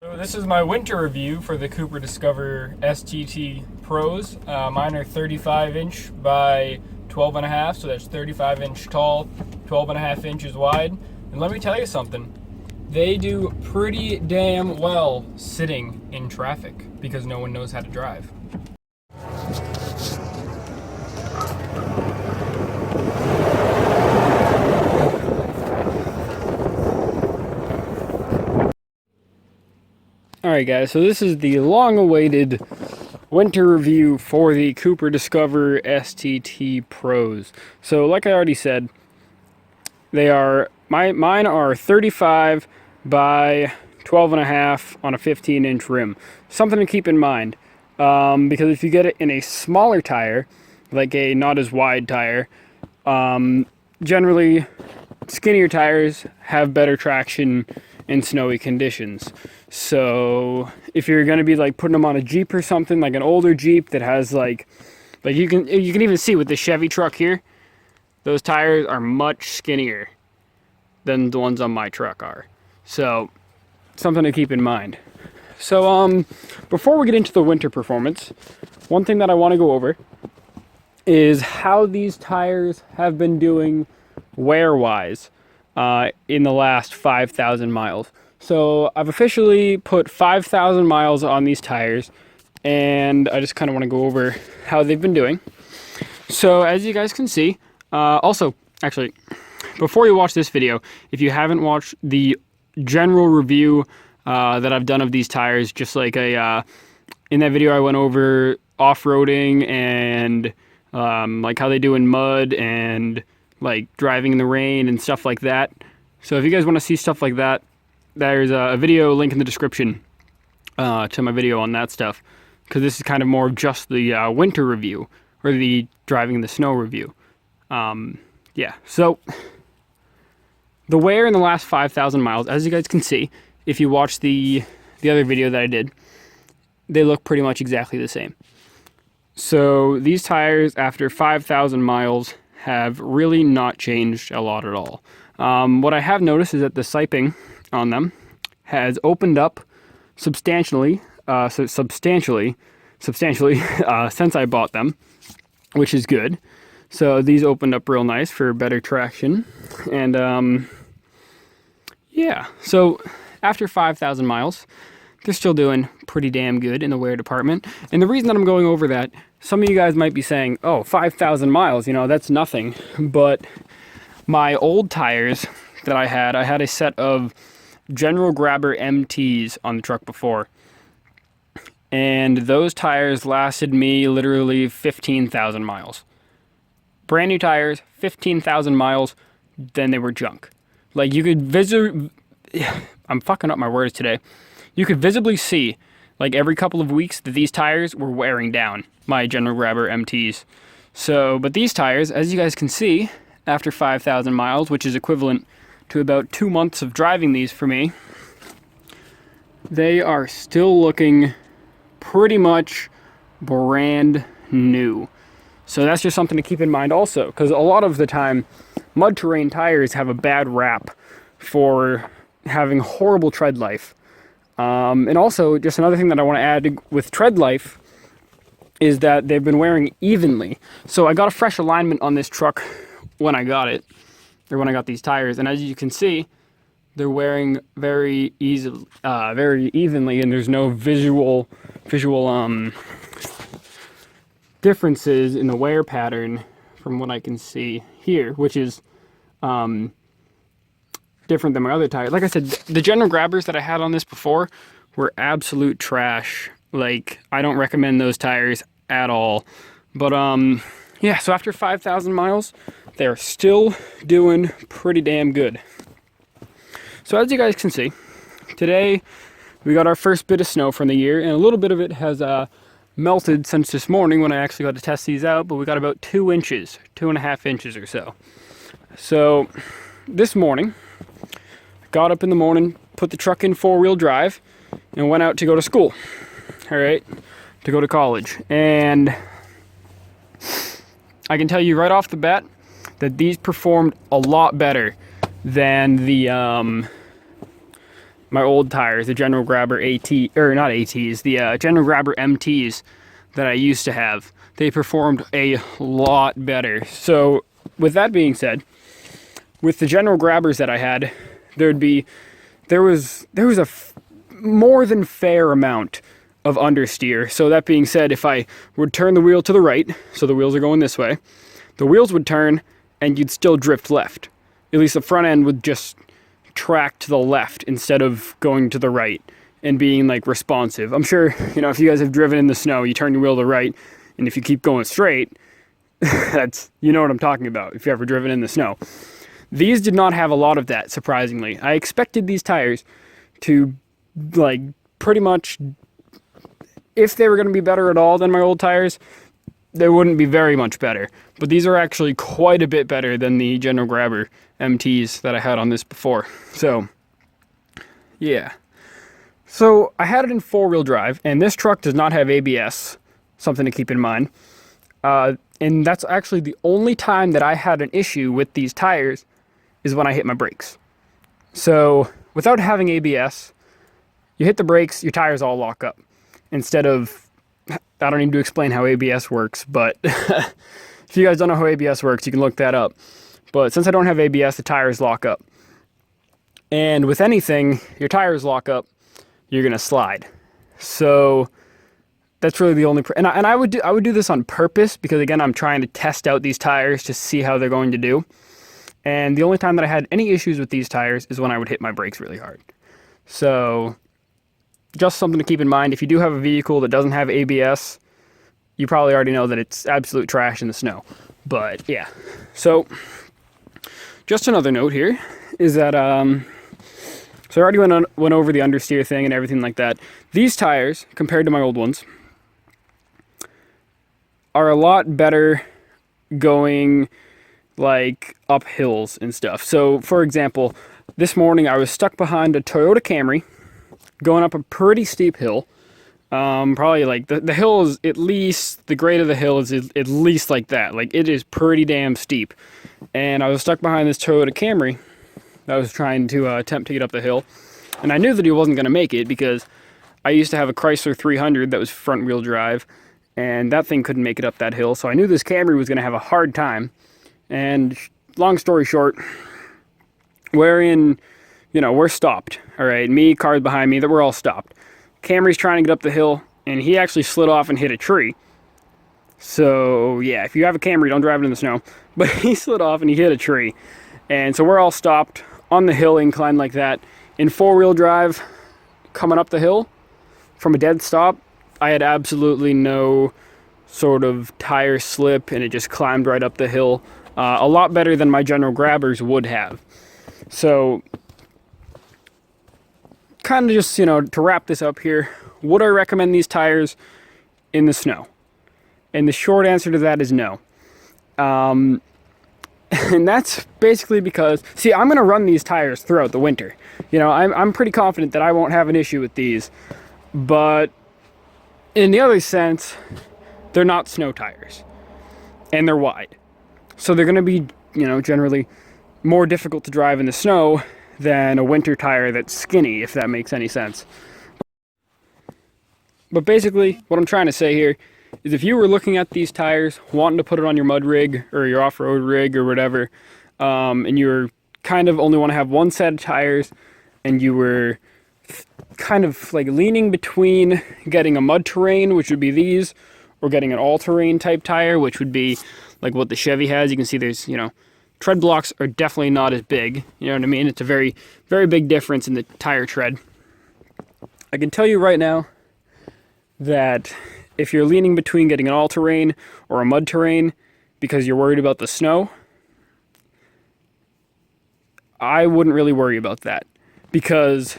So this is my winter review for the Cooper Discoverer STT Pros. Mine are 35-inch by 12.5, so that's 35-inch tall, 12.5 inches wide. And let me tell you something, they do pretty damn well sitting in traffic because no one knows how to drive. Alright guys, so this is the long-awaited winter review for the Cooper Discoverer STT Pros. So like I already said, mine are 35 by 12.5 on a 15-inch rim. Something to keep in mind, because if you get it in a smaller tire, like a not as wide tire, generally skinnier tires have better traction in snowy conditions. So if you're going to be like putting them on a Jeep or something, like an older Jeep that has like you can even see with the Chevy truck here, those tires are much skinnier than the ones on my truck are. So something to keep in mind. So before we get into the winter performance, one thing that I want to go over is how these tires have been doing wear-wise in the last 5,000 miles. So I've officially put 5,000 miles on these tires, and I just kind of want to go over how they've been doing. So as you guys can see, also, actually, before you watch this video, if you haven't watched the general review that I've done of these tires, just like in that video I went over off-roading and like how they do in mud and like driving in the rain and stuff like that. So if you guys want to see stuff like that, there's a video link in the description to my video on that stuff, because this is kind of more of just the winter review, or the driving in the snow review. Yeah, so the wear in the last 5,000 miles, as you guys can see, if you watch the other video that I did, they look pretty much exactly the same. So these tires, after 5,000 miles, have really not changed a lot at all. What I have noticed is that the siping on them has opened up substantially since I bought them, which is good. So these opened up real nice for better traction. And yeah, so after 5,000 miles, they're still doing pretty damn good in the wear department. And the reason that I'm going over that, some of you guys might be saying, oh, 5,000 miles, you know, that's nothing. But my old tires that I had a set of General Grabber MTs on the truck before. And those tires lasted me literally 15,000 miles. Brand new tires, 15,000 miles, then they were junk. Like you could I'm fucking up my words today. You could visibly see, like every couple of weeks, that these tires were wearing down, my General Grabber MTs. So, but these tires, as you guys can see, after 5,000 miles, which is equivalent to about 2 months of driving these for me, they are still looking pretty much brand new. So that's just something to keep in mind also, because a lot of the time, mud terrain tires have a bad rap for having horrible tread life. And also, just another thing that I want to add with tread life is that they've been wearing evenly. So I got a fresh alignment on this truck when I got it, or when I got these tires, and as you can see, they're wearing very evenly, and there's no visual differences in the wear pattern from what I can see here, which is different than my other tires. Like I said, the General Grabbers that I had on this before were absolute trash. Like, I don't recommend those tires at all. But yeah, so after 5,000 miles, they're still doing pretty damn good. So as you guys can see, today we got our first bit of snow from the year, and a little bit of it has melted since this morning when I actually got to test these out, but we got about 2 inches, 2.5 inches or so. So this morning, got up in the morning, put the truck in 4-wheel drive, and went out to go to school. All right, to go to college. And I can tell you right off the bat that these performed a lot better than the my old tires, the General Grabber AT, or not ATs, the General Grabber MTs that I used to have. They performed a lot better. So with that being said, with the General Grabbers that I had, there was a more than fair amount of understeer. So that being said, if I would turn the wheel to the right, so the wheels are going this way, the wheels would turn and you'd still drift left. At least the front end would just track to the left instead of going to the right and being like responsive. I'm sure, you know, if you guys have driven in the snow, you turn your wheel to the right, and if you keep going straight, that's, you know what I'm talking about, if you've ever driven in the snow. These did not have a lot of that, surprisingly. I expected these tires to, like, pretty much, if they were going to be better at all than my old tires, they wouldn't be very much better. But these are actually quite a bit better than the General Grabber MTs that I had on this before. So, yeah. So, I had it in four-wheel drive, and this truck does not have ABS, something to keep in mind. And that's actually the only time that I had an issue with these tires is when I hit my brakes. So, without having ABS, you hit the brakes, your tires all lock up. Instead of, I don't need to explain how ABS works, but if you guys don't know how ABS works, you can look that up. But since I don't have ABS, the tires lock up. And with anything, your tires lock up, you're gonna slide. So that's really the only, and I would do this on purpose because again, I'm trying to test out these tires to see how they're going to do. And the only time that I had any issues with these tires is when I would hit my brakes really hard. So just something to keep in mind. If you do have a vehicle that doesn't have ABS, you probably already know that it's absolute trash in the snow. But yeah, so just another note here is that, so I already went over the understeer thing and everything like that. These tires, compared to my old ones, are a lot better going like up hills and stuff. So for example, this morning I was stuck behind a Toyota Camry going up a pretty steep hill. Probably like the hill is at least, the grade of the hill is at least like that. Like it is pretty damn steep. And I was stuck behind this Toyota Camry that was trying to attempt to get up the hill. And I knew that he wasn't going to make it because I used to have a Chrysler 300 that was front wheel drive. And that thing couldn't make it up that hill. So I knew this Camry was going to have a hard time. And long story short, we're stopped. All right, me, cars behind me, that we're all stopped. Camry's trying to get up the hill, and he actually slid off and hit a tree. So yeah, if you have a Camry, don't drive it in the snow. But he slid off and he hit a tree. And so we're all stopped on the hill incline like that. In four-wheel drive, coming up the hill from a dead stop, I had absolutely no sort of tire slip, and it just climbed right up the hill. A lot better than my General Grabbers would have. So, kind of just, to wrap this up here, would I recommend these tires in the snow? And the short answer to that is no. And that's basically because, see, I'm going to run these tires throughout the winter. I'm pretty confident that I won't have an issue with these. But in the other sense, they're not snow tires. And they're wide. So they're going to be, generally more difficult to drive in the snow than a winter tire that's skinny, if that makes any sense. But basically, what I'm trying to say here is if you were looking at these tires, wanting to put it on your mud rig or your off-road rig or whatever, and you were kind of only want to have one set of tires, and you were kind of like leaning between getting a mud terrain, which would be these, or getting an all-terrain type tire, which would be like what the Chevy has. You can see there's, tread blocks are definitely not as big. You know what I mean? It's a very, very big difference in the tire tread. I can tell you right now that if you're leaning between getting an all-terrain or a mud terrain because you're worried about the snow, I wouldn't really worry about that because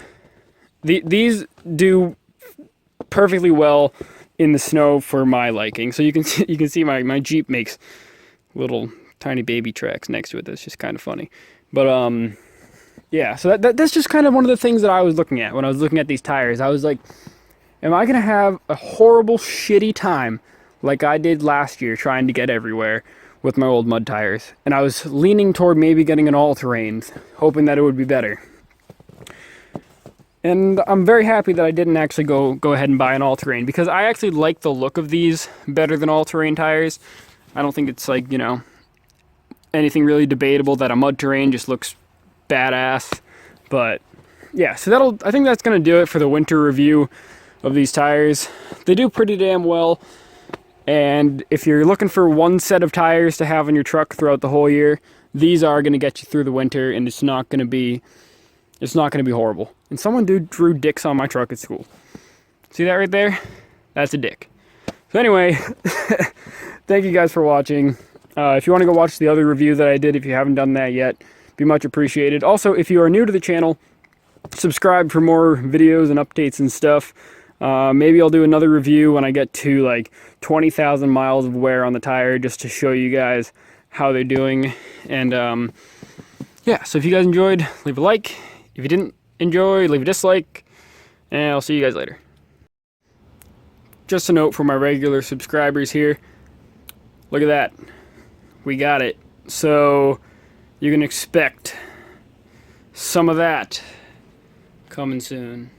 these do perfectly well in the snow for my liking. So you can see my Jeep makes little tiny baby tracks next to it. That's just kind of funny. But yeah, so that's just kind of one of the things that I was looking at when I was looking at these tires. I was like, am I gonna have a horrible shitty time like I did last year trying to get everywhere with my old mud tires? And I was leaning toward maybe getting an all-terrain, hoping that it would be better. And I'm very happy that I didn't actually go ahead and buy an all-terrain, because I actually like the look of these better than all-terrain tires. I don't think it's like, you know, anything really debatable that a mud terrain just looks badass. But yeah, so I think that's gonna do it for the winter review of these tires. They do pretty damn well, and if you're looking for one set of tires to have on your truck throughout the whole year, these are gonna get you through the winter, and it's not gonna be horrible. And someone drew dicks on my truck at school. See that right there? That's a dick. So anyway, thank you guys for watching. If you want to go watch the other review that I did, if you haven't done that yet, be much appreciated. Also, if you are new to the channel, subscribe for more videos and updates and stuff. Maybe I'll do another review when I get to like 20,000 miles of wear on the tire, just to show you guys how they're doing. And yeah, so if you guys enjoyed, leave a like. If you didn't enjoy, leave a dislike. And I'll see you guys later. Just a note for my regular subscribers here. Look at that. We got it. So you can expect some of that coming soon.